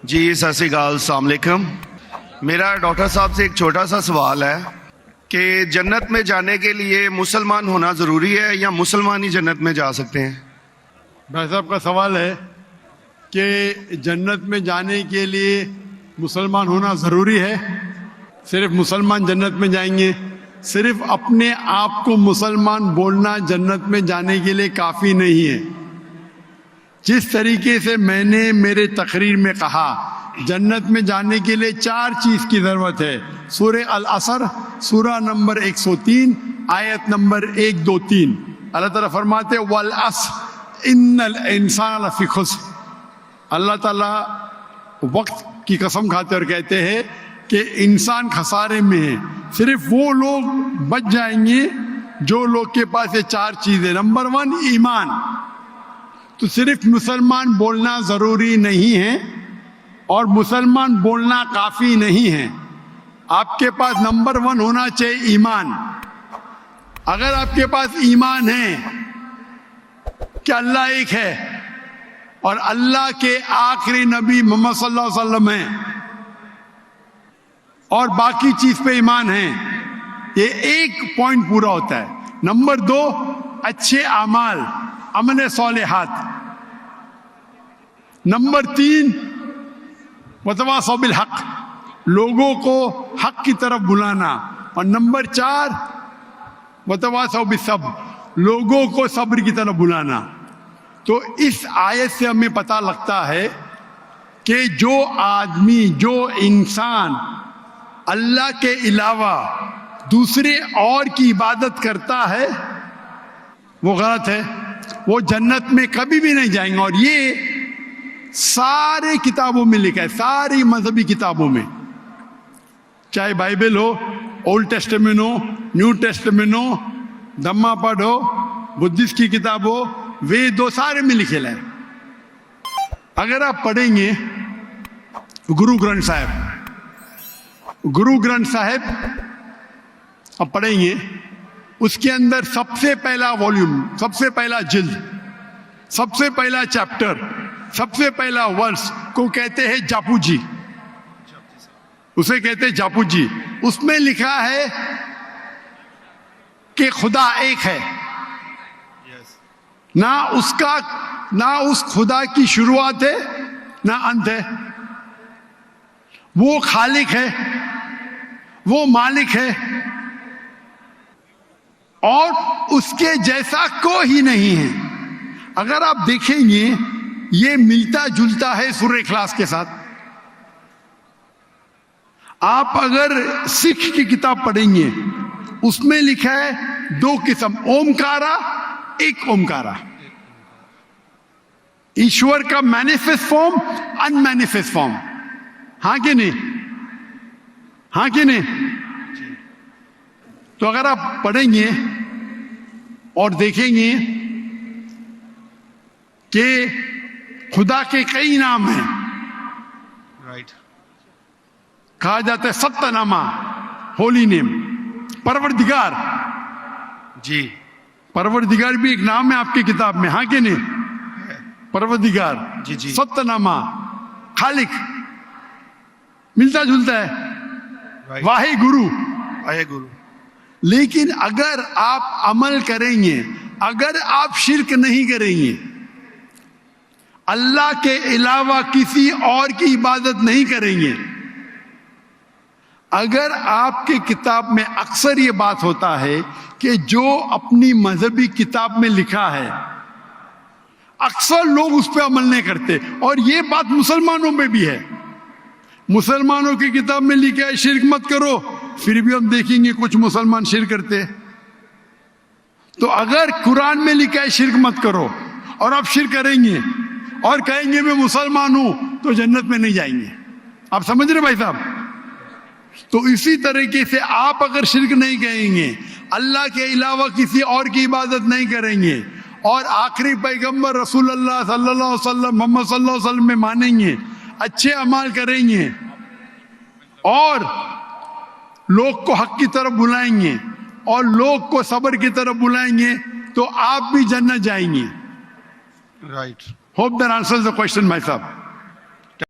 جی ست سری اکال، السلام علیکم۔ میرا ڈاکٹر صاحب سے ایک چھوٹا سا سوال ہے کہ جنت میں جانے کے لیے مسلمان ہونا ضروری ہے یا مسلمان ہی جنت میں جا سکتے ہیں؟ بھائی صاحب کا سوال ہے کہ جنت میں جانے کے لیے مسلمان ہونا ضروری ہے؟ صرف مسلمان جنت میں جائیں گے؟ صرف اپنے آپ کو مسلمان بولنا جنت میں جانے کے لیے کافی نہیں ہے۔ جس طریقے سے میں نے میرے تقریر میں کہا جنت میں جانے کے لیے 4 چیز کی ضرورت ہے۔ سورہ العصر سورہ نمبر 103 آیت نمبر 1 2 3 اللہ تعالیٰ فرماتے والعصر ان الانسان لفی خسر۔ اللہ تعالیٰ وقت کی قسم کھاتے اور کہتے ہیں کہ انسان خسارے میں ہے۔ صرف وہ لوگ بچ جائیں گے جو لوگ کے پاس یہ 4 چیزیں۔ نمبر 1 ایمان۔ تو صرف مسلمان بولنا ضروری نہیں ہے اور مسلمان بولنا کافی نہیں ہے۔ آپ کے پاس نمبر 1 ہونا چاہیے ایمان۔ اگر آپ کے پاس ایمان ہے کہ اللہ ایک ہے اور اللہ کے آخری نبی محمد صلی اللہ علیہ وسلم ہیں اور باقی چیز پہ ایمان ہے، یہ ایک پوائنٹ پورا ہوتا ہے۔ نمبر 2 اچھے اعمال، عمل صالحات۔ نمبر 3 وتواصوا بالحق، لوگوں کو حق کی طرف بلانا۔ اور نمبر 4 وتواصوا بالصبر، لوگوں کو صبر کی طرف بلانا۔ تو اس آیت سے ہمیں پتہ لگتا ہے کہ جو آدمی، جو انسان اللہ کے علاوہ دوسرے اور کی عبادت کرتا ہے وہ غلط ہے، وہ جنت میں کبھی بھی نہیں جائیں گے۔ اور یہ سارے کتابوں میں لکھا ہے، ساری مذہبی کتابوں میں، چاہے بائبل ہو، اولڈ ٹیسٹمنٹ ہو، نیو ٹیسٹمنٹ ہو، دھما پڑھ ہو، بدھسٹ کی کتاب ہو، وید ہو، سارے میں لکھے ہے۔ اگر آپ پڑھیں گے گرو گرنتھ صاحب آپ پڑھیں گے، اس کے اندر سب سے پہلا والیوم، سب سے پہلا جلد، سب سے پہلا چیپٹر، سب سے پہلا ورس کو کہتے ہیں جاپو جی، اسے کہتے ہیں جاپو جی۔ اس میں لکھا ہے کہ خدا ایک ہے، نہ اس خدا کی شروعات ہے نہ انت ہے۔ وہ خالق ہے، وہ مالک ہے اور اس کے جیسا کوئی ہی نہیں ہے۔ اگر آپ دیکھیں گے یہ ملتا جلتا ہے سورہ اخلاص کے ساتھ۔ آپ اگر سکھ کی کتاب پڑھیں گے اس میں لکھا ہے 2 قسم، اومکارا، ایک اومکارا، ایشور کا مینیفیسٹ فارم، ان مینیفیسٹ فارم۔ ہاں کہ نہیں؟ ہاں کہ نہیں؟ تو اگر آپ پڑھیں گے اور دیکھیں گے کہ خدا کے کئی نام ہیں، کہا جاتا ہے ستہ نامہ، ہولی نیم، پروردگار۔ جی پروردگار بھی ایک نام ہے آپ کی کتاب میں، ہاں کہ نہیں؟ پروردگار، جی ستہ نامہ، خالق، ملتا جلتا ہے، واہے گرو۔ لیکن اگر آپ عمل کریں گے، اگر آپ شرک نہیں کریں گے، اللہ کے علاوہ کسی اور کی عبادت نہیں کریں گے، اگر آپ کے کتاب میں اکثر یہ بات ہوتا ہے کہ جو اپنی مذہبی کتاب میں لکھا ہے اکثر لوگ اس پہ عمل نہیں کرتے، اور یہ بات مسلمانوں میں بھی ہے۔ مسلمانوں کی کتاب میں لکھا ہے شرک مت کرو، پھر بھی ہم دیکھیں گے کچھ مسلمان شرک کرتے۔ تو اگر قرآن میں لکھا ہے شرک مت کرو اور آپ شرک کریں گے اور کہیں گے میں مسلمان ہوں تو جنت میں نہیں جائیں گے۔ آپ سمجھ رہے بھائی صاحب؟ تو اسی طریقے سے آپ اگر شرک نہیں کہیں گے، اللہ کے علاوہ کسی اور کی عبادت نہیں کریں گے اور آخری پیغمبر رسول اللہ صلی اللہ علیہ وسلم، محمد صلی اللہ علیہ وسلم میں مانیں گے، اچھے اعمال کریں گے اور لوگ کو حق کی طرف بلائیں گے اور لوگ کو صبر کی طرف بلائیں گے تو آپ بھی جنت جائیں گے۔ Right. Hope that answers the question, my sir.